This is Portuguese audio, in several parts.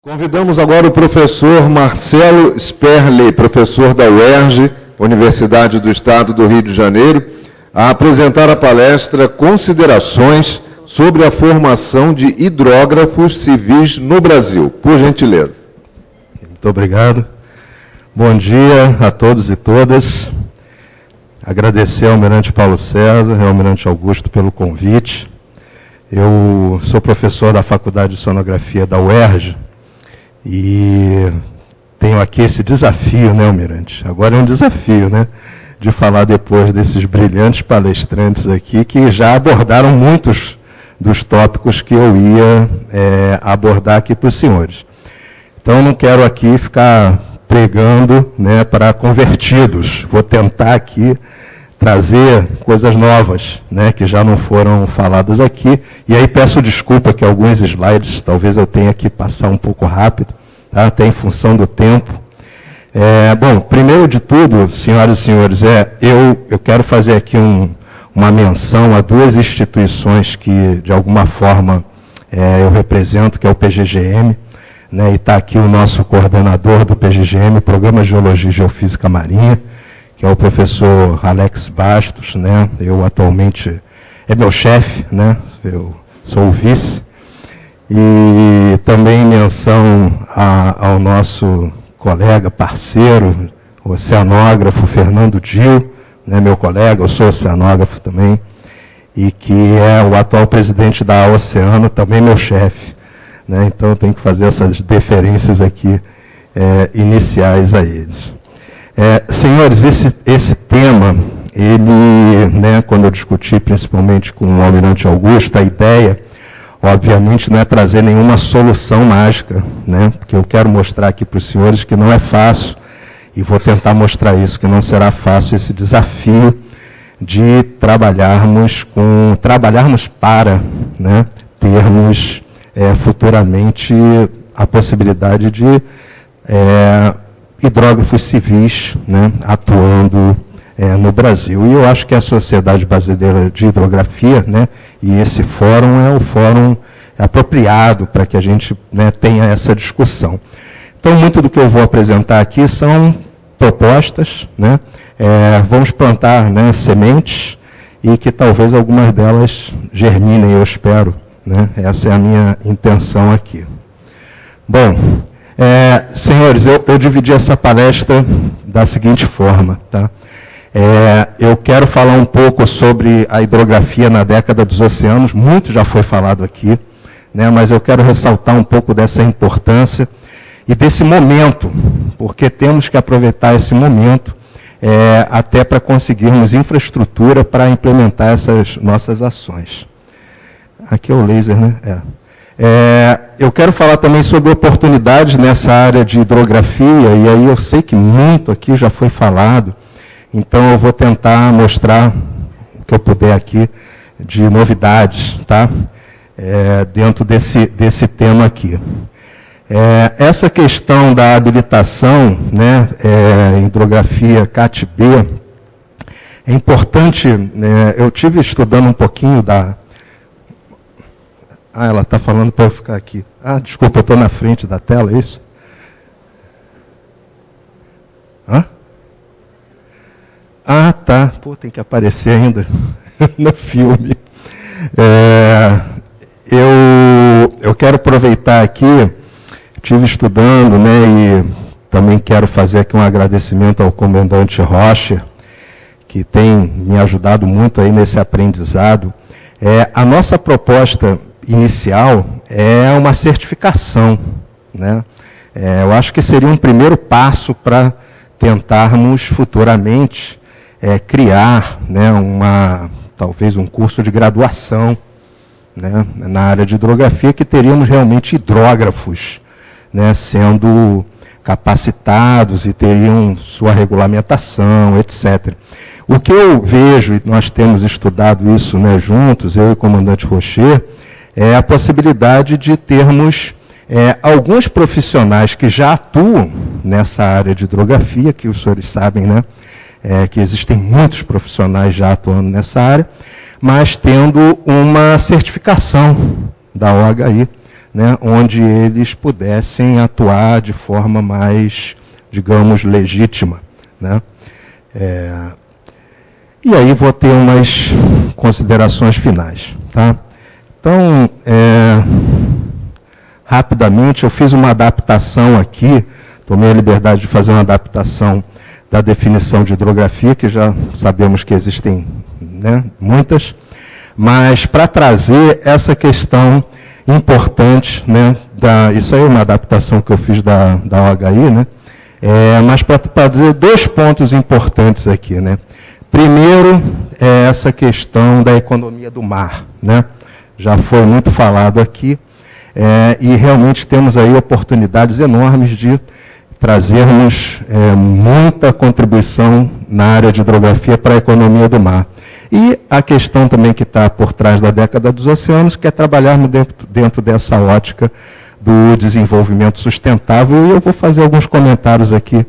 Convidamos agora o professor Marcelo Sperley, professor da UERJ, Universidade do Estado do Rio de Janeiro, a apresentar a palestra Considerações sobre a formação de hidrógrafos civis no Brasil. Por gentileza. Muito obrigado. Bom dia a todos e todas. Agradecer ao Almirante Paulo César e ao Almirante Augusto pelo convite. Eu sou professor da Faculdade de Sonografia da UERJ e tenho aqui esse desafio, né, Almirante? Agora é um desafio, né? De falar depois desses brilhantes palestrantes aqui que já abordaram muitos dos tópicos que eu ia abordar aqui para os senhores. Então, não quero aqui ficar pregando, né, para convertidos. Vou tentar aqui trazer coisas novas, né, que já não foram faladas aqui. E aí peço desculpa que alguns slides talvez eu tenha que passar um pouco rápido, tá? Até em função do tempo. Bom, primeiro de tudo, senhoras e senhores, eu quero fazer aqui uma menção a duas instituições que, de alguma forma, eu represento, que é o PGGM, né, e está aqui o nosso coordenador do PGGM, Programa de Geologia e Geofísica Marinha, que é o professor Alex Bastos, né? Eu atualmente é meu chefe, né? Eu sou o vice. E também menção ao nosso colega, parceiro, o oceanógrafo Fernando Dil, né? Meu colega, eu sou oceanógrafo também, e que é o atual presidente da Oceano, também meu chefe, né? Então eu tenho que fazer essas deferências aqui iniciais a eles. Senhores, esse tema, ele, né, quando eu discuti principalmente com o Almirante Augusto, a ideia, obviamente, não é trazer nenhuma solução mágica, né, porque eu quero mostrar aqui para os senhores que não é fácil, e vou tentar mostrar isso, que não será fácil esse desafio de trabalharmos para, né, termos futuramente a possibilidade de hidrógrafos civis, né, atuando no Brasil. E eu acho que a Sociedade Brasileira de Hidrografia, né, e esse fórum é o fórum apropriado para que a gente, né, tenha essa discussão. Então, muito do que eu vou apresentar aqui são propostas, né, vamos plantar, né, sementes e que talvez algumas delas germinem, eu espero, né, essa é a minha intenção aqui. Bom, senhores, eu dividi essa palestra da seguinte forma, tá? Eu quero falar um pouco sobre a hidrografia na década dos oceanos, muito já foi falado aqui, né, mas eu quero ressaltar um pouco dessa importância e desse momento, porque temos que aproveitar esse momento até para conseguirmos infraestrutura para implementar essas nossas ações. Aqui é o laser, né? Eu quero falar também sobre oportunidades nessa área de hidrografia, e aí eu sei que muito aqui já foi falado, então eu vou tentar mostrar o que eu puder aqui de novidades, tá? Dentro desse tema aqui. Essa questão da habilitação, né, em hidrografia CAT-B, é importante, né, eu tive estudando um pouquinho da... ela está falando para eu ficar aqui. Desculpa, eu estou na frente da tela, é isso? Tá. Pô, tem que aparecer ainda no filme. Eu quero aproveitar aqui, estive estudando, né, e também quero fazer aqui um agradecimento ao comandante Rocha, que tem me ajudado muito aí nesse aprendizado. A nossa proposta inicial é uma certificação, né? Eu acho que seria um primeiro passo para tentarmos futuramente criar, né, talvez um curso de graduação, né, na área de hidrografia, que teríamos realmente hidrógrafos, né, sendo capacitados e teriam sua regulamentação, etc. O que eu vejo, e nós temos estudado isso, né, juntos, eu e o comandante Rocher, é a possibilidade de termos alguns profissionais que já atuam nessa área de hidrografia, que os senhores sabem, né, que existem muitos profissionais já atuando nessa área, mas tendo uma certificação da OHI, né, onde eles pudessem atuar de forma mais, digamos, legítima, né? E aí vou ter umas considerações finais, tá? Então, rapidamente, eu fiz uma adaptação aqui, tomei a liberdade de fazer uma adaptação da definição de hidrografia, que já sabemos que existem, né, muitas, mas para trazer essa questão importante, né, isso aí é uma adaptação que eu fiz da OHI, né, mas para trazer 2 pontos importantes aqui, né. Primeiro, é essa questão da economia do mar, né, já foi muito falado aqui, e realmente temos aí oportunidades enormes de trazermos muita contribuição na área de hidrografia para a economia do mar. E a questão também que está por trás da década dos oceanos, que é trabalharmos dentro dessa ótica do desenvolvimento sustentável, e eu vou fazer alguns comentários aqui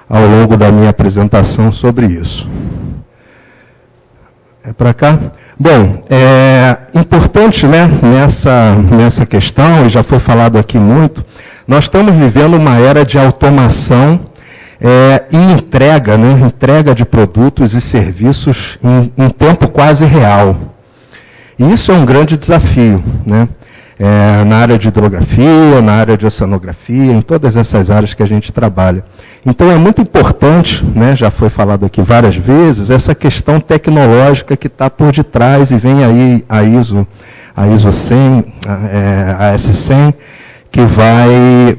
ao longo da minha apresentação sobre isso. É para cá? Bom, importante, né, nessa questão, e já foi falado aqui muito, nós estamos vivendo uma era de automação e entrega, né, entrega de produtos e serviços em tempo quase real. E isso é um grande desafio, né, na área de hidrografia, na área de oceanografia, em todas essas áreas que a gente trabalha. Então é muito importante, né, já foi falado aqui várias vezes, essa questão tecnológica que está por detrás, e vem aí a ISO 100, a S100, que vai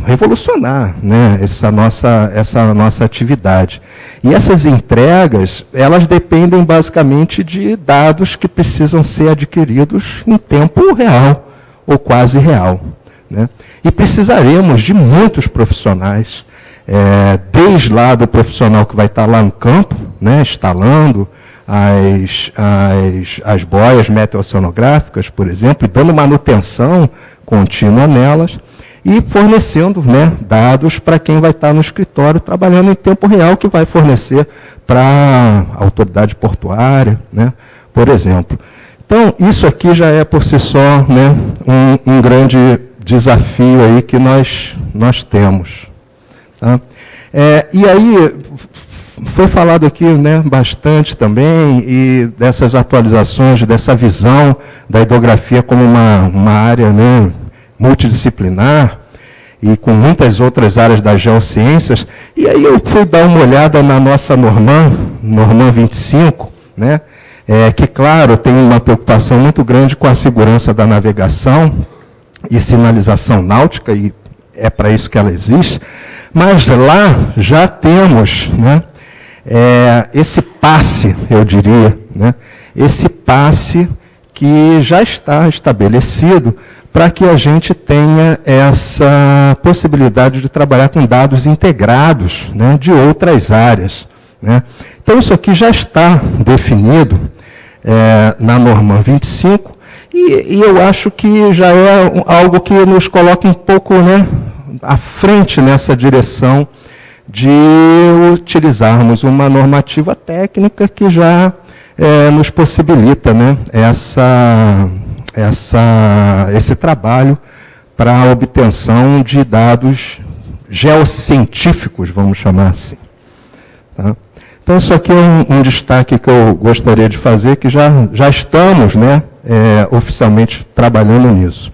revolucionar, né, essa nossa atividade. E essas entregas, elas dependem basicamente de dados que precisam ser adquiridos em tempo real, ou quase real, né? E precisaremos de muitos profissionais, desde lá do profissional que vai estar lá no campo, né, instalando as boias meteoceanográficas, por exemplo, e dando manutenção contínua nelas, e fornecendo, né, dados para quem vai estar no escritório trabalhando em tempo real, que vai fornecer para a autoridade portuária, né, por exemplo. Então, isso aqui já é por si só, né, um grande desafio aí que nós temos. Tá? E aí, foi falado aqui, né, bastante também, e dessas atualizações, dessa visão da hidrografia como uma área, né, multidisciplinar, e com muitas outras áreas das geociências. E aí eu fui dar uma olhada na nossa Norman 25, né, que, claro, tem uma preocupação muito grande com a segurança da navegação e sinalização náutica, e é para isso que ela existe, mas lá já temos, né, esse passe, eu diria, né, esse passe que já está estabelecido para que a gente tenha essa possibilidade de trabalhar com dados integrados, né, de outras áreas, né. Então isso aqui já está definido na Norman 25, e eu acho que já é algo que nos coloca um pouco, né, à frente nessa direção de utilizarmos uma normativa técnica que já nos possibilita, né, esse trabalho para a obtenção de dados geocientíficos, vamos chamar assim. Tá? Então, isso aqui é um destaque que eu gostaria de fazer, que já estamos, né, oficialmente trabalhando nisso.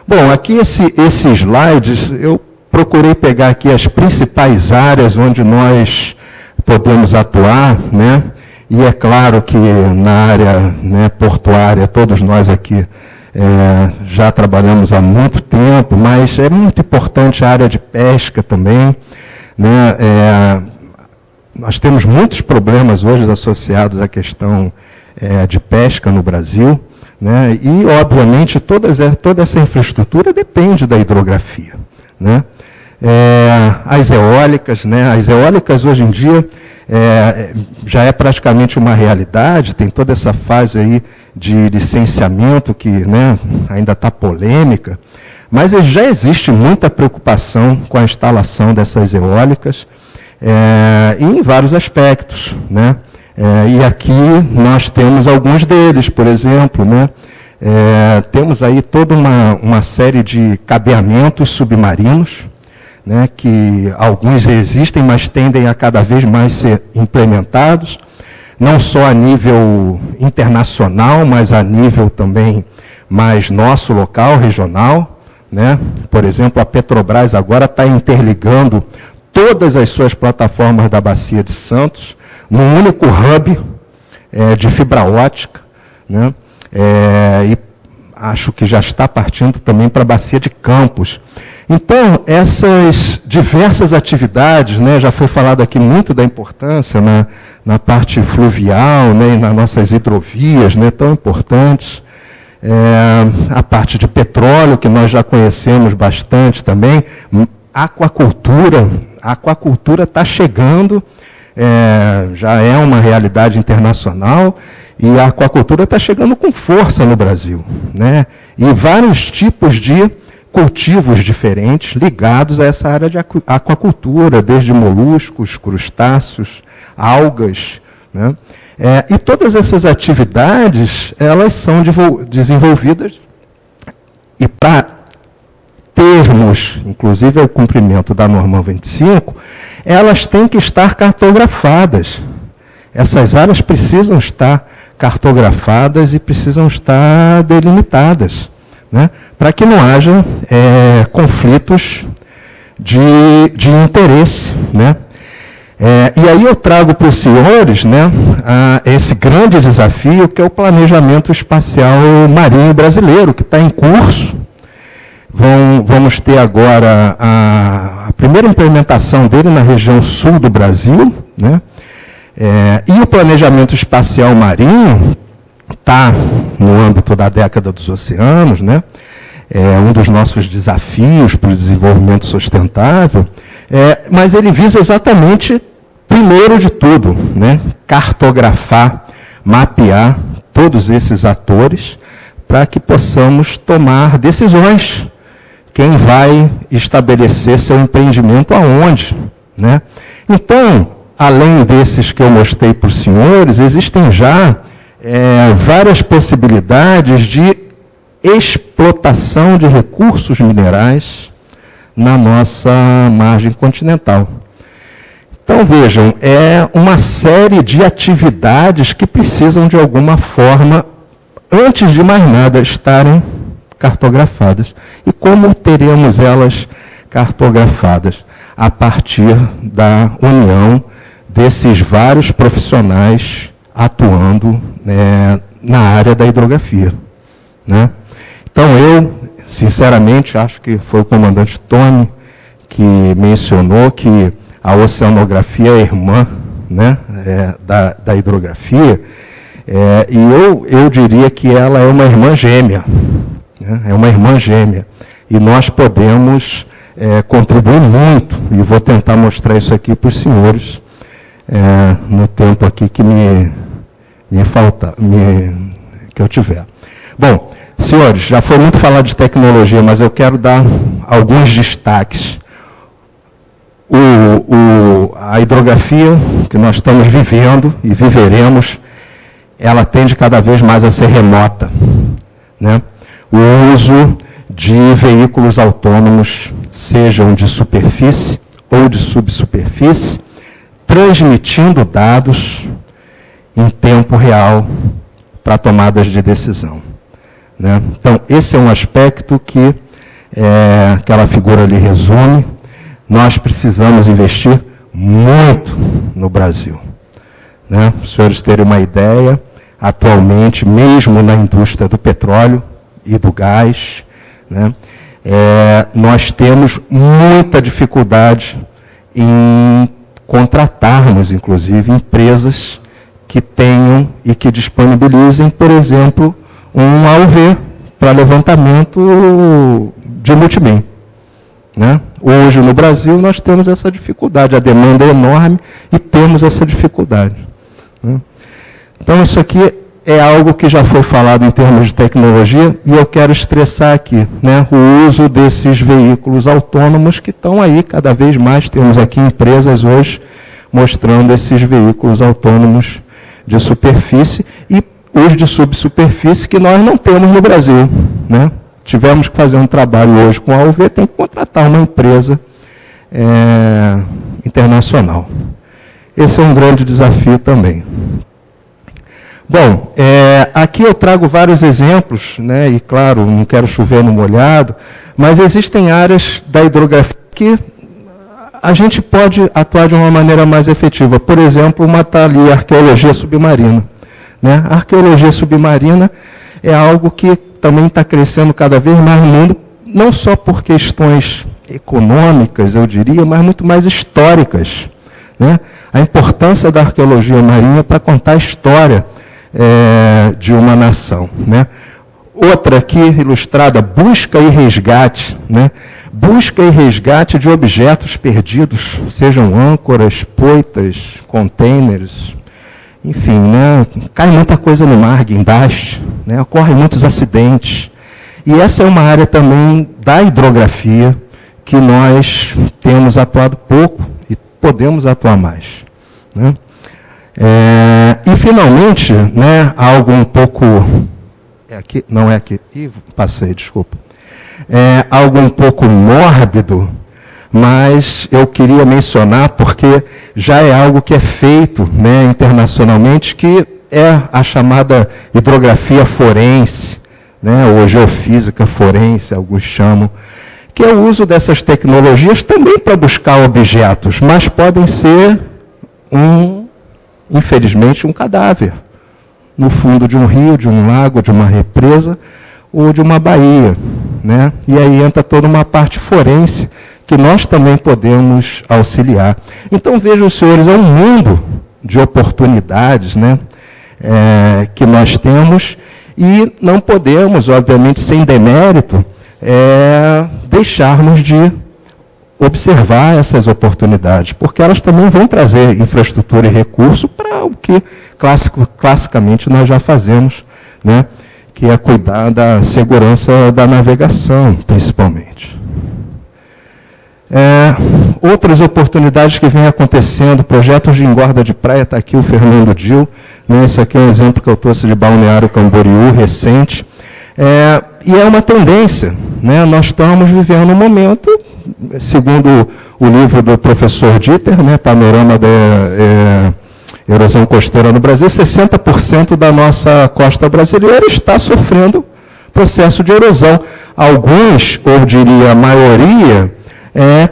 Bom, aqui esses slides, eu procurei pegar aqui as principais áreas onde nós podemos atuar, né? E é claro que na área, né, portuária, todos nós aqui já trabalhamos há muito tempo, mas é muito importante a área de pesca também, né? Nós temos muitos problemas hoje associados à questão de pesca no Brasil, né? E, obviamente, toda essa infraestrutura depende da hidrografia, né? As eólicas, né? As eólicas hoje em dia já é praticamente uma realidade, tem toda essa fase aí de licenciamento que, né, ainda está polêmica, mas já existe muita preocupação com a instalação dessas eólicas em vários aspectos, né? E aqui nós temos alguns deles, por exemplo, né? Temos aí toda uma série de cabeamentos submarinos, né, que alguns existem, mas tendem a cada vez mais ser implementados, não só a nível internacional, mas a nível também mais nosso, local, regional, né? Por exemplo, a Petrobras agora está interligando todas as suas plataformas da Bacia de Santos num único hub de fibra ótica, né? E acho que já está partindo também para a Bacia de Campos. Então, essas diversas atividades, né, já foi falado aqui muito da importância na parte fluvial, né, e nas nossas hidrovias, né, tão importantes. A parte de petróleo, que nós já conhecemos bastante também. A aquacultura está chegando, já é uma realidade internacional, e a aquacultura está chegando com força no Brasil, né? E vários tipos de cultivos diferentes ligados a essa área de aquacultura, desde moluscos, crustáceos, algas, né? E todas essas atividades, elas são desenvolvidas, e para termos, inclusive, o cumprimento da norma 25, elas têm que estar cartografadas. Essas áreas precisam estar cartografadas e precisam estar delimitadas, né, para que não haja conflitos de interesse, né. E aí eu trago para os senhores, né, esse grande desafio que é o planejamento espacial marinho brasileiro, que está em curso. Vamos ter agora a primeira implementação dele na região sul do Brasil, né? E o planejamento espacial marinho está no âmbito da década dos oceanos, né? Um dos nossos desafios para o desenvolvimento sustentável, mas ele visa exatamente, primeiro de tudo, né, cartografar, mapear todos esses atores para que possamos tomar decisões. Quem vai estabelecer seu empreendimento aonde, né? Então, além desses que eu mostrei para os senhores, existem já várias possibilidades de explotação de recursos minerais na nossa margem continental. Então, vejam, é uma série de atividades que precisam, de alguma forma, antes de mais nada, estarem cartografadas. E como teremos elas cartografadas? A partir da união desses vários profissionais atuando na área da hidrografia, né? Então, eu, sinceramente, acho que foi o comandante Tony que mencionou que a oceanografia é irmã, né, da hidrografia, e eu diria que ela é uma irmã gêmea, né? É uma irmã gêmea, e nós podemos contribuir muito, e vou tentar mostrar isso aqui para os senhores, no tempo aqui que que eu tiver. Bom, senhores, já foi muito falado de tecnologia, mas eu quero dar alguns destaques. A hidrografia que nós estamos vivendo e viveremos, ela tende cada vez mais a ser remota, né? O uso de veículos autônomos, sejam de superfície ou de subsuperfície, transmitindo dados em tempo real para tomadas de decisão, né? Então, esse é um aspecto que aquela figura ali resume. Nós precisamos investir muito no Brasil, né? Para os senhores terem uma ideia, atualmente, mesmo na indústria do petróleo e do gás, né, nós temos muita dificuldade em contratarmos, inclusive, empresas que tenham e que disponibilizem, por exemplo, um AUV para levantamento de multibem, né? Hoje, no Brasil, nós temos essa dificuldade, a demanda é enorme e temos essa dificuldade, né? Então, isso aqui é algo que já foi falado em termos de tecnologia, e eu quero estressar aqui, né, o uso desses veículos autônomos que estão aí cada vez mais. Temos aqui empresas hoje mostrando esses veículos autônomos de superfície, e os de subsuperfície que nós não temos no Brasil, né? Tivemos que fazer um trabalho hoje com a UV, tem que contratar uma empresa internacional. Esse é um grande desafio também. Bom, aqui eu trago vários exemplos, né, e claro, não quero chover no molhado, mas existem áreas da hidrografia que a gente pode atuar de uma maneira mais efetiva. Por exemplo, uma está ali a arqueologia submarina. Né? A arqueologia submarina é algo que também está crescendo cada vez mais no mundo, não só por questões econômicas, eu diria, mas muito mais históricas. Né? A importância da arqueologia marinha para contar a história de uma nação. Né? Outra aqui, ilustrada, busca e resgate. Né? Busca e resgate de objetos perdidos, sejam âncoras, poitas, containers, enfim, né? Cai muita coisa no mar, guindaste, né? Ocorrem muitos acidentes. E essa é uma área também da hidrografia que nós temos atuado pouco e podemos atuar mais. Né? E, finalmente, né, algo um pouco... aqui? Não é aqui. Ih, passei, desculpa. Algo um pouco mórbido, mas eu queria mencionar porque já é algo que é feito, né, internacionalmente, que é a chamada hidrografia forense, né, ou geofísica forense, alguns chamam, que é o uso dessas tecnologias também para buscar objetos, mas podem ser, infelizmente, um cadáver no fundo de um rio, de um lago, de uma represa ou de uma baía. Né? E aí entra toda uma parte forense que nós também podemos auxiliar. Então, vejam, senhores, é um mundo de oportunidades, né, que nós temos e não podemos, obviamente, sem demérito, deixarmos de observar essas oportunidades, porque elas também vão trazer infraestrutura e recurso para o que classicamente nós já fazemos, né, que é cuidar da segurança da navegação, principalmente. Outras oportunidades que vêm acontecendo, projetos de engorda de praia, está aqui o Fernando Dil, né, esse aqui é um exemplo que eu trouxe de Balneário Camboriú, recente, e é uma tendência, né, nós estamos vivendo um momento, segundo o livro do professor Dieter, né, Panorama da Erosão Costeira no Brasil, 60% da nossa costa brasileira está sofrendo processo de erosão. Alguns, ou diria a maioria,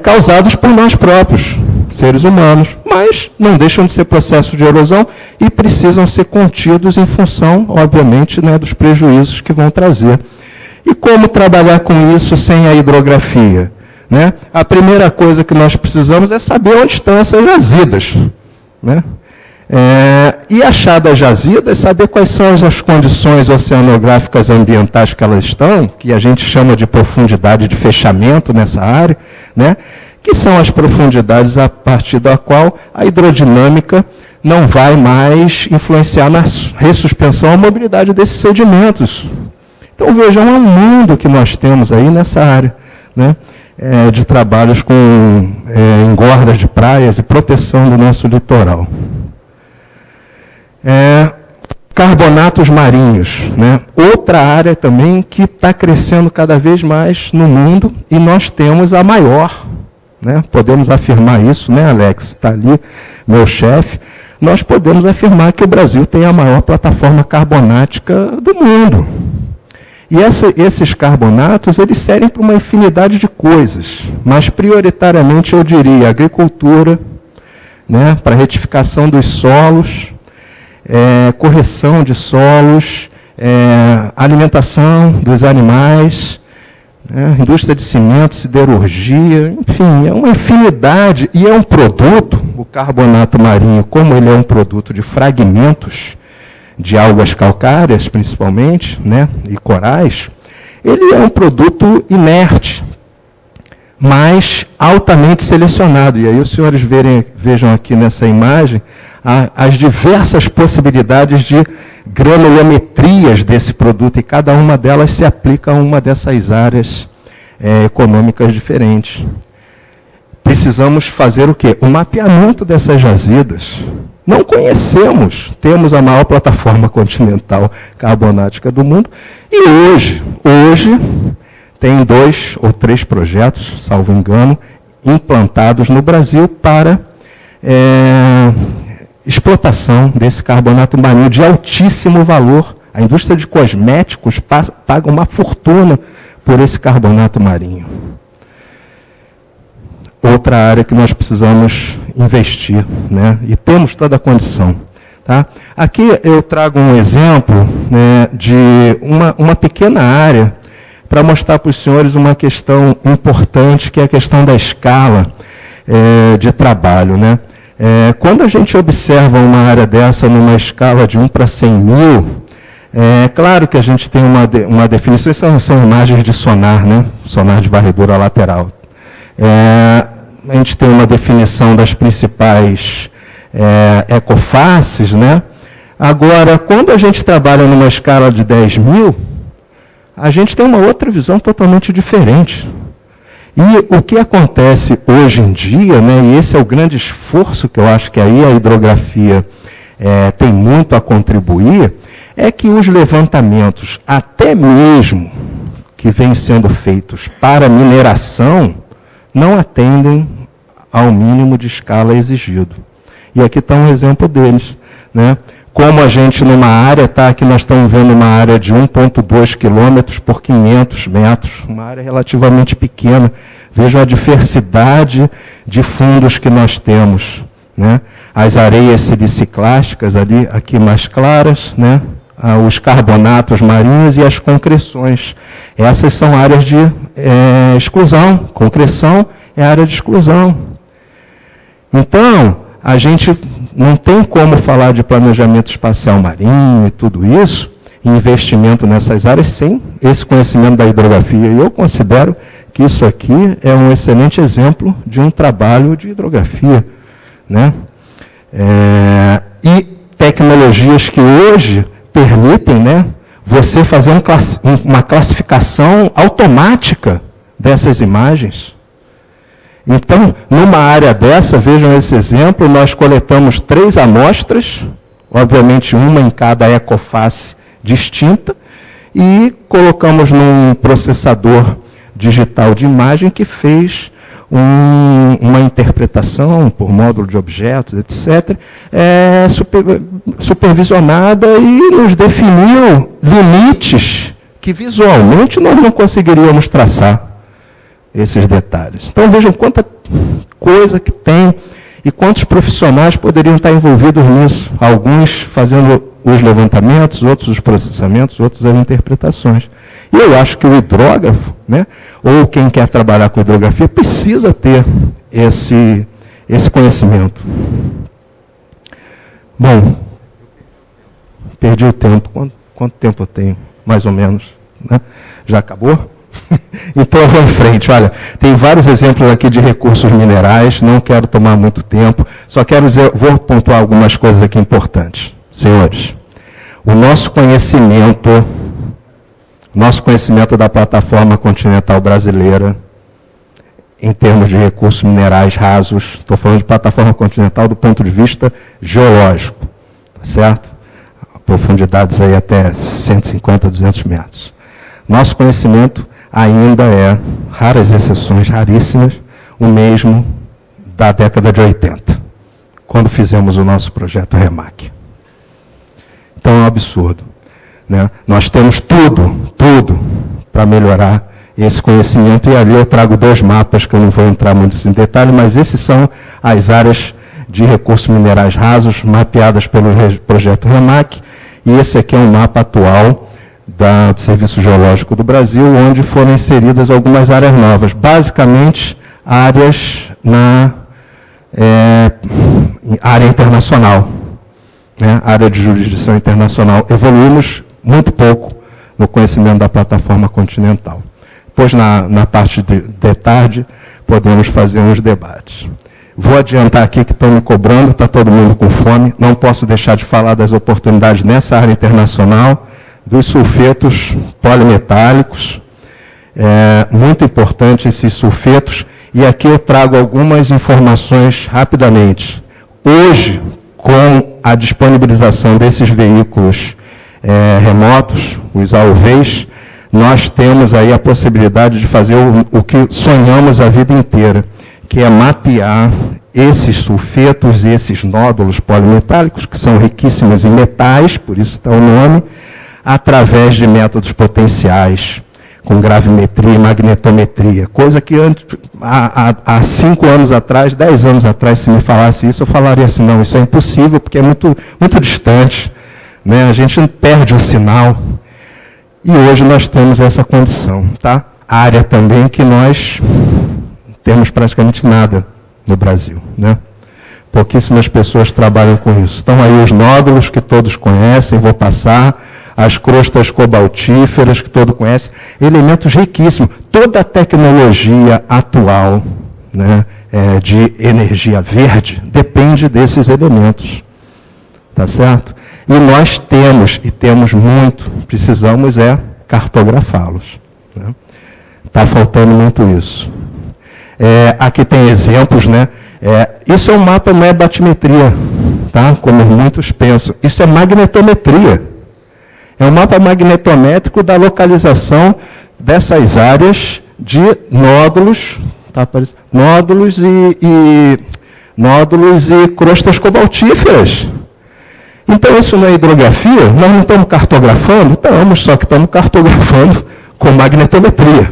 causados por nós próprios, seres humanos, mas não deixam de ser processo de erosão e precisam ser contidos em função, obviamente, né, dos prejuízos que vão trazer. E como trabalhar com isso sem a hidrografia? Né? A primeira coisa que nós precisamos é saber onde estão essas jazidas. Né? E achadas jazidas, saber quais são as condições oceanográficas ambientais que elas estão, que a gente chama de profundidade de fechamento nessa área, né? Que são as profundidades a partir da qual a hidrodinâmica não vai mais influenciar na ressuspensão ou mobilidade desses sedimentos. Então vejam, é um mundo que nós temos aí nessa área, né? De trabalhos com engordas de praias e proteção do nosso litoral. Carbonatos marinhos, né? Outra área também que está crescendo cada vez mais no mundo e nós temos a maior, né? Podemos afirmar isso, né, Alex? Está ali meu chefe. Nós podemos afirmar que o Brasil tem a maior plataforma carbonática do mundo. E esses carbonatos, eles servem para uma infinidade de coisas, mas prioritariamente eu diria agricultura, né, para retificação dos solos, correção de solos, alimentação dos animais, indústria de cimento, siderurgia, enfim, é uma infinidade, e é um produto, o carbonato marinho, como ele é um produto de fragmentos de algas calcárias, principalmente, né, e corais, ele é um produto inerte, mas altamente selecionado. E aí os senhores vejam aqui nessa imagem as diversas possibilidades de granulometrias desse produto, e cada uma delas se aplica a uma dessas áreas econômicas diferentes. Precisamos fazer o quê? O mapeamento dessas jazidas. não conhecemos. Temos a maior plataforma continental carbonática do mundo e hoje tem 2 ou 3 projetos, salvo engano, implantados no Brasil para explotação desse carbonato marinho de altíssimo valor. A indústria de cosméticos paga uma fortuna por esse carbonato marinho. Outra área que nós precisamos investir, né? E temos toda a condição. Tá? Aqui eu trago um exemplo, né, de uma pequena área para mostrar para os senhores uma questão importante, que é a questão da escala de trabalho. Né? Quando a gente observa uma área dessa numa escala de 1 para 100 mil, é claro que a gente tem uma definição, são imagens de sonar, né? Sonar de varredura lateral. A gente tem uma definição das principais ecofaces, né? Agora, quando a gente trabalha numa escala de 10 mil, a gente tem uma outra visão totalmente diferente. E o que acontece hoje em dia, né, e esse é o grande esforço que eu acho que aí a hidrografia tem muito a contribuir, é que os levantamentos, até mesmo que vêm sendo feitos para mineração, não atendem ao mínimo de escala exigido. E aqui está um exemplo deles. Né? Como a gente numa área, aqui nós estamos vendo uma área de 1,2 km por 500 metros, uma área relativamente pequena. Vejam a diversidade de fundos que nós temos. Né? As areias siliciclásticas ali, aqui mais claras, né? Os carbonatos marinhos e as concreções. Essas são áreas de exclusão. Concreção é área de exclusão. Então, a gente não tem como falar de planejamento espacial marinho e tudo isso, e investimento nessas áreas, sem esse conhecimento da hidrografia. E eu considero que isso aqui é um excelente exemplo de um trabalho de hidrografia. Né? E tecnologias que hoje permitem, né, você fazer uma classificação automática dessas imagens. Então, numa área dessa, vejam esse exemplo, nós coletamos 3 amostras, obviamente uma em cada ecoface distinta, e colocamos num processador digital de imagem que fez uma interpretação por módulo de objetos, etc., supervisionada e nos definiu limites que visualmente nós não conseguiríamos traçar esses detalhes. Então vejam quanta coisa que tem e quantos profissionais poderiam estar envolvidos nisso. Alguns fazendo os levantamentos, outros os processamentos, outros as interpretações. E eu acho que o hidrógrafo, né, ou quem quer trabalhar com hidrografia, precisa ter esse conhecimento. Bom, perdi o tempo. Quanto tempo eu tenho? Mais ou menos. Né? Já acabou? Então eu vou em frente. Olha, tem vários exemplos aqui de recursos minerais, não quero tomar muito tempo, só quero dizer, vou pontuar algumas coisas aqui importantes. Senhores, o nosso conhecimento da plataforma continental brasileira, em termos de recursos minerais rasos, estou falando de plataforma continental do ponto de vista geológico, tá certo? Profundidades aí até 150, 200 metros. Nosso conhecimento ainda é, raras exceções, raríssimas, o mesmo da década de 80, quando fizemos o nosso projeto REMAC. Então é um absurdo. Né? Nós temos tudo para melhorar esse conhecimento, e ali eu trago 2 mapas, que eu não vou entrar muito em detalhe, mas esses são as áreas de recursos minerais rasos, mapeadas pelo projeto REMAC, e esse aqui é um mapa atual do Serviço Geológico do Brasil, onde foram inseridas algumas áreas novas, basicamente áreas na área internacional, né? Área de jurisdição internacional. Evoluímos muito pouco no conhecimento da plataforma continental. Depois, na parte de tarde, podemos fazer uns debates. Vou adiantar aqui que estão me cobrando, está todo mundo com fome, não posso deixar de falar das oportunidades nessa área internacional, dos sulfetos polimetálicos, muito importante esses sulfetos, e aqui eu trago algumas informações rapidamente. Hoje, com a disponibilização desses veículos remotos, os AUVs, nós temos aí a possibilidade de fazer o que sonhamos a vida inteira, que é mapear esses sulfetos e esses nódulos polimetálicos, que são riquíssimos em metais, por isso está o nome, através de métodos potenciais, com gravimetria e magnetometria, coisa que antes, há 5 anos atrás, 10 anos atrás, se me falasse isso, eu falaria assim, não, isso é impossível, porque é muito, muito distante, né? A gente perde o sinal, e hoje nós temos essa condição, tá? Área também que nós temos praticamente nada no Brasil, né? Pouquíssimas pessoas trabalham com isso. Estão aí os nódulos que todos conhecem, vou passar, as crostas cobaltíferas que todos conhecem, elementos riquíssimos. Toda a tecnologia atual, né, de energia verde depende desses elementos, tá certo? E nós temos, e temos muito, precisamos cartografá-los, né? Está faltando muito isso. Aqui tem exemplos, né? Isso é um mapa, não é batimetria, tá? Como muitos pensam. Isso é magnetometria. É um mapa magnetométrico da localização dessas áreas de nódulos, tá? Nódulos e crostas cobaltíferas. Então isso não é hidrografia? Nós não estamos cartografando? Estamos, só que estamos cartografando com magnetometria.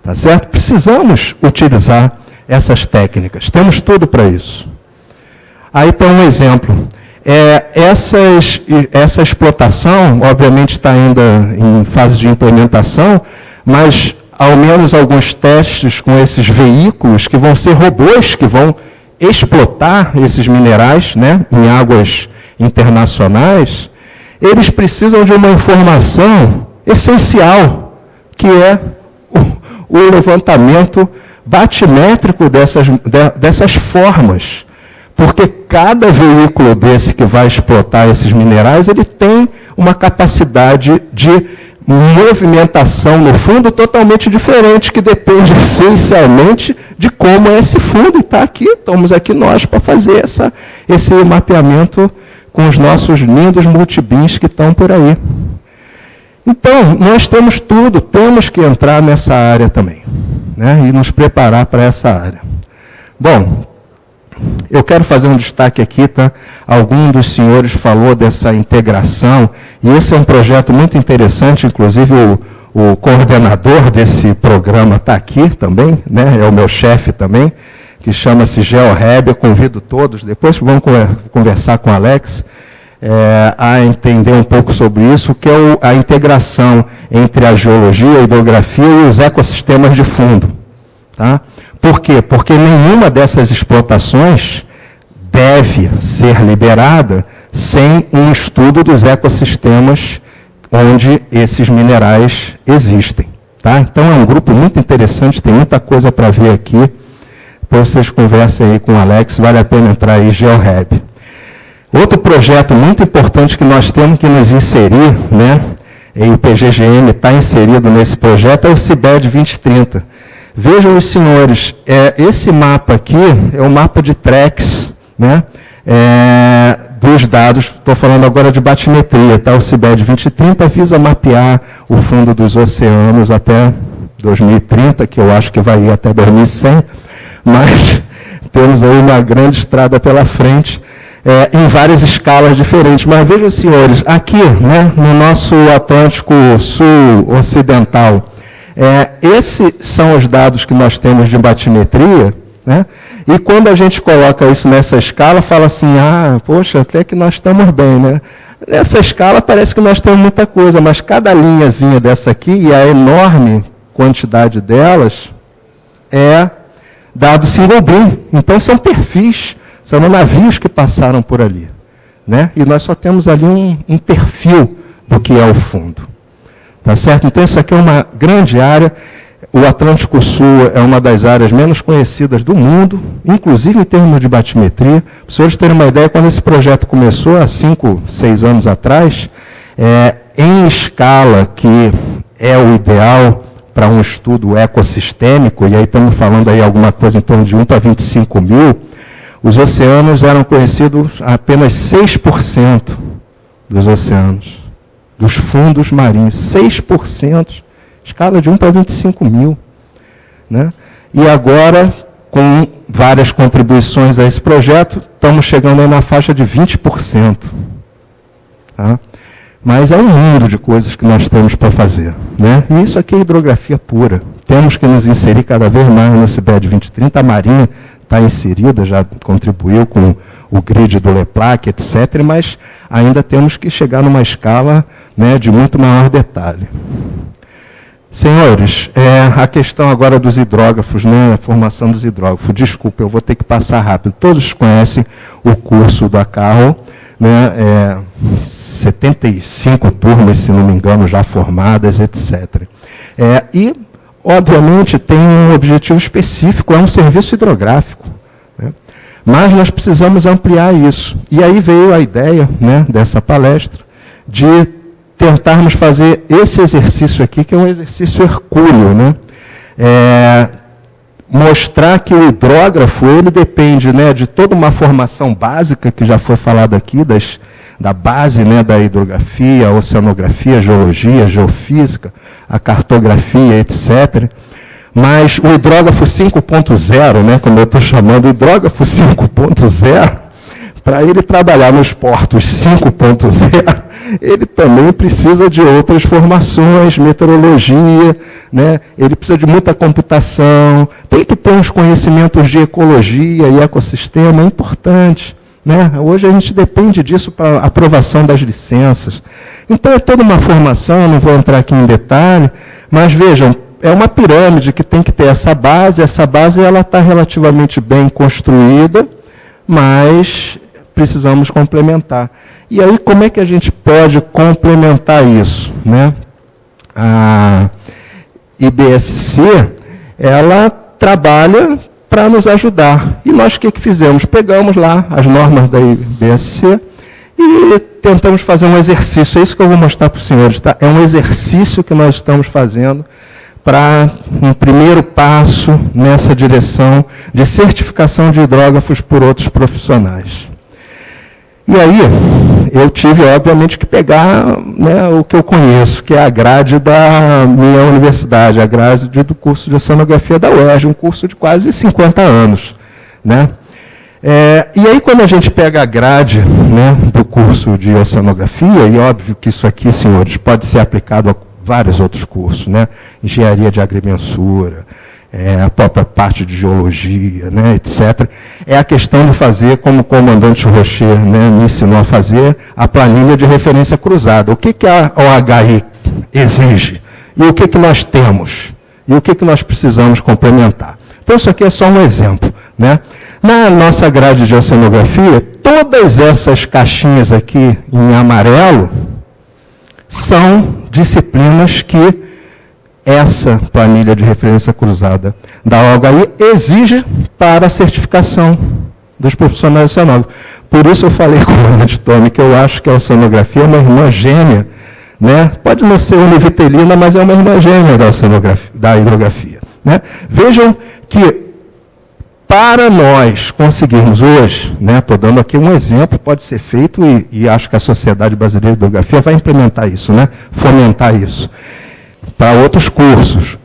Tá certo? Precisamos utilizar essas técnicas. Temos tudo para isso. Aí tem um exemplo. Essa explotação, obviamente, está ainda em fase de implementação, mas ao menos alguns testes com esses veículos, que vão ser robôs, que vão explotar esses minerais, né, em águas internacionais, eles precisam de uma informação essencial, que é o levantamento batimétrico dessas formas. Porque cada veículo desse que vai explotar esses minerais, ele tem uma capacidade de movimentação no fundo totalmente diferente, que depende essencialmente de como é esse fundo. E está aqui, estamos aqui nós para fazer esse mapeamento com os nossos lindos multibins que estão por aí. Então, nós temos tudo, temos que entrar nessa área também, né? E nos preparar para essa área. Bom, eu quero fazer um destaque aqui, tá? Algum dos senhores falou dessa integração, e esse é um projeto muito interessante, inclusive o coordenador desse programa está aqui também, né? É o meu chefe também, que chama-se GeoReb. Eu convido todos, depois vamos conversar com o Alex, a entender um pouco sobre isso, que é a integração entre a geologia, a hidrografia e os ecossistemas de fundo, tá? Por quê? Porque nenhuma dessas explotações deve ser liberada sem um estudo dos ecossistemas onde esses minerais existem, tá? Então é um grupo muito interessante, tem muita coisa para ver aqui. Depois vocês conversem aí com o Alex, vale a pena entrar aí, GeoReb. Outro projeto muito importante que nós temos que nos inserir, né, e o PGGM está inserido nesse projeto, é o CIBED 2030. Vejam os senhores, esse mapa aqui é o mapa de TREX, né, dos dados, estou falando agora de batimetria, tá? O CIBED 2030 visa mapear o fundo dos oceanos até 2030, que eu acho que vai ir até 2100, mas temos aí uma grande estrada pela frente, em várias escalas diferentes. Mas vejam, senhores, aqui, né, no nosso Atlântico Sul Ocidental, esses são os dados que nós temos de batimetria, né? E quando a gente coloca isso nessa escala, fala assim, poxa, até que nós estamos bem, né? Nessa escala parece que nós temos muita coisa, mas cada linhazinha dessa aqui, e a enorme quantidade delas, é dado single beam. Então são perfis, são navios que passaram por ali, né? E nós só temos ali um perfil do que é o fundo. Tá certo? Então isso aqui é uma grande área. O Atlântico Sul é uma das áreas menos conhecidas do mundo, inclusive em termos de batimetria. Para os senhores terem uma ideia, quando esse projeto começou, há 5, 6 anos atrás, em escala que é o ideal para um estudo ecossistêmico, e aí estamos falando aí alguma coisa em torno de 1 para 25 mil, os oceanos eram conhecidos apenas 6% dos oceanos, dos fundos marinhos, 6%, escala de 1 para 25 mil. Né? E agora, com várias contribuições a esse projeto, estamos chegando aí na faixa de 20%. Tá? Mas é um mundo de coisas que nós temos para fazer. Né? E isso aqui é hidrografia pura. Temos que nos inserir cada vez mais no CIBED 2030. A Marinha está inserida, já contribuiu com o grid do LEPLAC, etc., mas ainda temos que chegar numa escala, né, de muito maior detalhe. Senhores, a questão agora dos hidrógrafos, né, a formação dos hidrógrafos. Desculpa, eu vou ter que passar rápido. Todos conhecem o curso da Carro, né, 75 turmas, se não me engano, já formadas, etc. E, obviamente, tem um objetivo específico, é um serviço hidrográfico. Né? Mas nós precisamos ampliar isso. E aí veio a ideia, né, dessa palestra de tentarmos fazer esse exercício aqui, que é um exercício hercúleo, né? Mostrar que o hidrógrafo, ele depende, né, de toda uma formação básica, que já foi falado aqui, da base, né, da hidrografia, a oceanografia, a geologia, a geofísica, a cartografia, etc. Mas o hidrógrafo 5.0, né, como eu estou chamando, o hidrógrafo 5.0, para ele trabalhar nos portos 5.0, ele também precisa de outras formações, meteorologia, né? Ele precisa de muita computação, tem que ter uns conhecimentos de ecologia e ecossistema, é importante. Né? Hoje a gente depende disso para a aprovação das licenças. Então é toda uma formação, não vou entrar aqui em detalhe, mas vejam, é uma pirâmide que tem que ter essa base ela está relativamente bem construída, mas precisamos complementar. E aí, como é que a gente pode complementar isso? Né? A IBSC, ela trabalha para nos ajudar. E nós o que fizemos? Pegamos lá as normas da IBSC e tentamos fazer um exercício. É isso que eu vou mostrar para os senhores. Tá? É um exercício que nós estamos fazendo para um primeiro passo nessa direção de certificação de hidrógrafos por outros profissionais. E aí, eu tive, obviamente, que pegar, né, o que eu conheço, que é a grade da minha universidade, a grade do curso de oceanografia da UERJ, um curso de quase 50 anos. Né? E aí, quando a gente pega a grade, né, do curso de oceanografia, e óbvio que isso aqui, senhores, pode ser aplicado a vários outros cursos, né? Engenharia de agrimensura, a própria parte de geologia, né, etc. É a questão de fazer, como o comandante Rocher, né, me ensinou a fazer, a planilha de referência cruzada. O que a OHI exige? E o que nós temos? E o que nós precisamos complementar? Então, isso aqui é só um exemplo. Né? Na nossa grade de oceanografia, todas essas caixinhas aqui em amarelo são disciplinas que essa planilha de referência cruzada da OHI exige para a certificação dos profissionais oceanógrafos. Por isso eu falei com o Ana de Tome que eu acho que a oceanografia é uma irmã gêmea, né? Pode não ser univitelina, mas é uma irmã gêmea da hidrografia. Né? Vejam que para nós conseguirmos hoje, estou dando aqui um exemplo, pode ser feito e acho que a Sociedade Brasileira de Hidrografia vai implementar isso, né? Fomentar isso para outros cursos.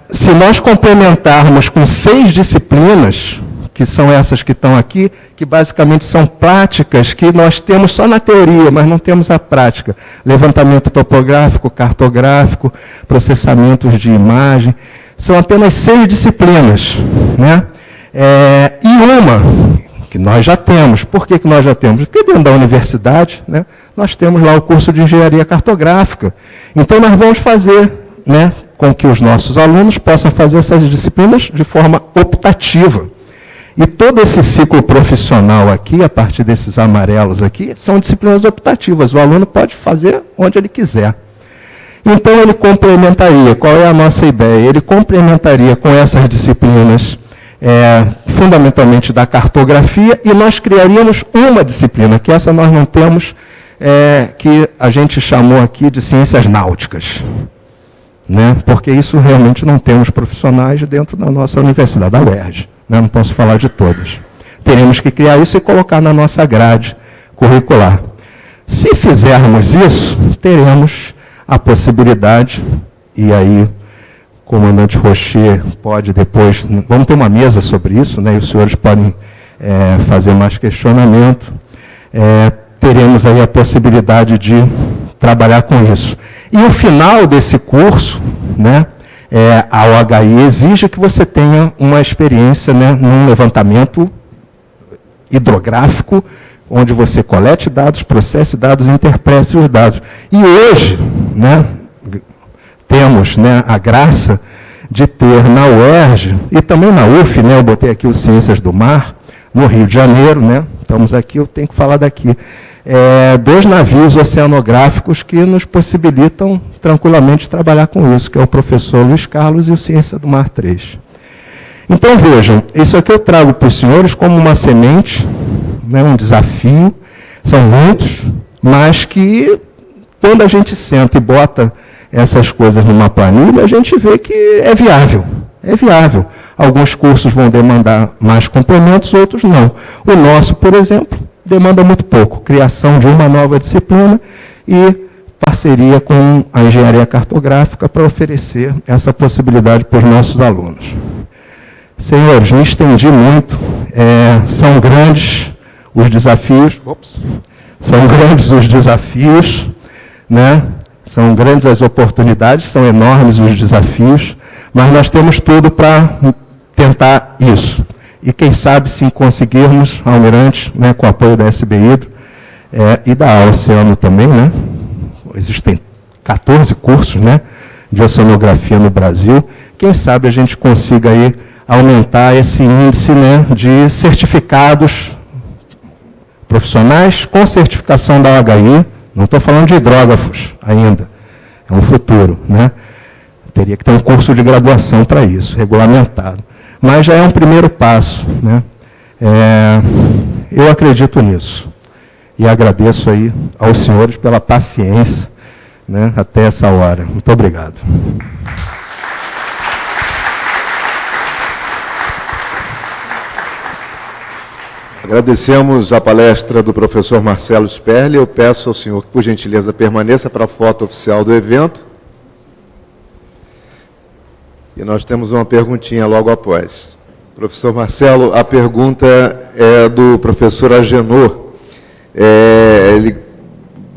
Se nós complementarmos com 6 disciplinas, que são essas que estão aqui, que basicamente são práticas que nós temos só na teoria, mas não temos a prática. Levantamento topográfico, cartográfico, processamentos de imagem. São apenas 6 disciplinas. Né? E uma que nós já temos. Por que nós já temos? Porque dentro da universidade, né, nós temos lá o curso de engenharia cartográfica. Então nós vamos fazer, né, com que os nossos alunos possam fazer essas disciplinas de forma optativa. E todo esse ciclo profissional aqui, a partir desses amarelos aqui, são disciplinas optativas. O aluno pode fazer onde ele quiser. Então ele complementaria, qual é a nossa ideia? Ele complementaria com essas disciplinas, fundamentalmente da cartografia, e nós criaríamos uma disciplina, que essa nós não temos, que a gente chamou aqui de ciências náuticas. Né? Porque isso realmente não temos profissionais dentro da nossa universidade, da UERJ. Né? Não posso falar de todas. teremos que criar isso e colocar na nossa grade curricular. Se fizermos isso, teremos a possibilidade, e aí o comandante Rocher pode depois, vamos ter uma mesa sobre isso, né, e os senhores podem fazer mais questionamento, teremos aí a possibilidade de trabalhar com isso. E o final desse curso, né, a OHI exige que você tenha uma experiência, né, num levantamento hidrográfico, onde você colete dados, processe dados, interprete os dados. E hoje, né, temos, né, a graça de ter na UERJ e também na UF, né, eu botei aqui o Ciências do Mar, no Rio de Janeiro, né, estamos aqui, eu tenho que falar daqui, 2 navios oceanográficos que nos possibilitam tranquilamente trabalhar com isso, que é o professor Luiz Carlos e o Ciência do Mar 3. Então vejam, isso aqui eu trago para os senhores como uma semente, né, um desafio, são muitos, mas que quando a gente senta e bota essas coisas numa planilha, a gente vê que é viável. É viável. Alguns cursos vão demandar mais complementos, outros não. O nosso, por exemplo, demanda muito pouco. Criação de uma nova disciplina e parceria com a engenharia cartográfica para oferecer essa possibilidade para os nossos alunos. Senhores, me estendi muito. São grandes os desafios. São grandes os desafios, né? São grandes as oportunidades, são enormes os desafios, mas nós temos tudo para tentar isso. E quem sabe, se conseguirmos, Almirante, né, com o apoio da SB Hidro e da Oceano também, né? Existem 14 cursos, né, de oceanografia no Brasil. Quem sabe a gente consiga aí aumentar esse índice, né, de certificados profissionais com certificação da OHI. Não estou falando de hidrógrafos ainda, é um futuro, né? Teria que ter um curso de graduação para isso, regulamentado. Mas já é um primeiro passo, né? Eu acredito nisso. E agradeço aí aos senhores pela paciência, né, até essa hora. Muito obrigado. Agradecemos a palestra do professor Marcelo Sperli. Eu peço ao senhor que, por gentileza, permaneça para a foto oficial do evento. E nós temos uma perguntinha logo após. Professor Marcelo, a pergunta é do professor Agenor. Ele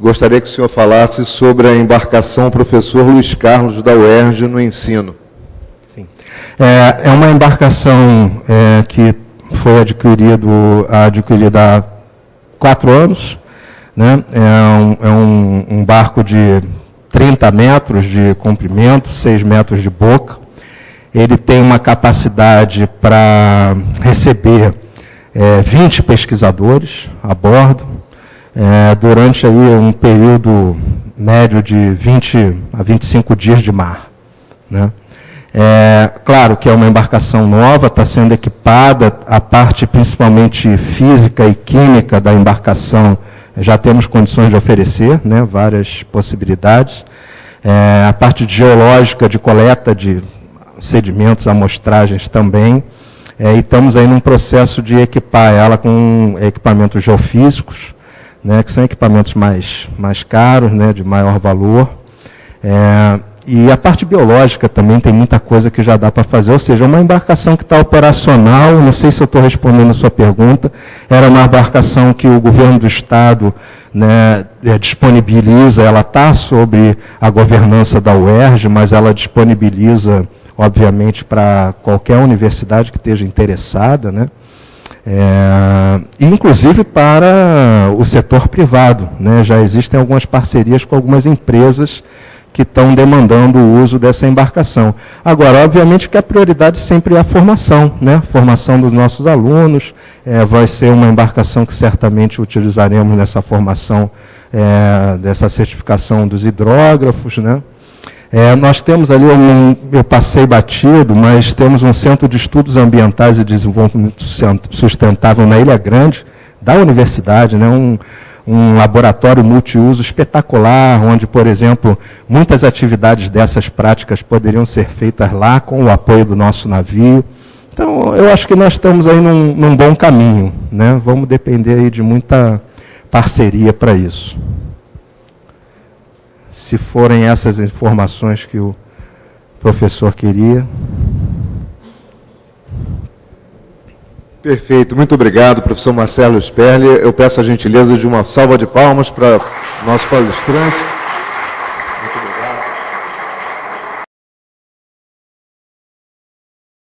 gostaria que o senhor falasse sobre a embarcação professor Luiz Carlos da UERJ no ensino. Sim. É uma embarcação que foi adquirida há 4 anos, né? É um barco de 30 metros de comprimento, 6 metros de boca. Ele tem uma capacidade para receber 20 pesquisadores a bordo, durante aí um período médio de 20 a 25 dias de mar, né? Claro que é uma embarcação nova, está sendo equipada, a parte principalmente física e química da embarcação já temos condições de oferecer, né, várias possibilidades. A parte geológica de coleta de sedimentos, amostragens também, e estamos aí num processo de equipar ela com equipamentos geofísicos, né, que são equipamentos mais caros, né, de maior valor. E a parte biológica também tem muita coisa que já dá para fazer, ou seja, uma embarcação que está operacional, não sei se eu estou respondendo a sua pergunta, era uma embarcação que o governo do Estado, né, disponibiliza, ela está sob a governança da UERJ, mas ela disponibiliza, obviamente, para qualquer universidade que esteja interessada, né, inclusive para o setor privado, né, já existem algumas parcerias com algumas empresas que estão demandando o uso dessa embarcação. Agora, obviamente que a prioridade sempre é a formação, né? Formação dos nossos alunos, vai ser uma embarcação que certamente utilizaremos nessa formação, dessa certificação dos hidrógrafos, né? Nós temos ali, eu passei batido, mas temos um Centro de Estudos Ambientais e Desenvolvimento Sustentável na Ilha Grande, da universidade, né? Um laboratório multiuso espetacular, onde, por exemplo, muitas atividades dessas práticas poderiam ser feitas lá com o apoio do nosso navio. Então, eu acho que nós estamos aí num bom caminho, né? Vamos depender aí de muita parceria para isso. Se forem essas informações que o professor queria. Perfeito, muito obrigado, professor Marcelo Sperli. Eu peço a gentileza de uma salva de palmas para o nosso palestrante.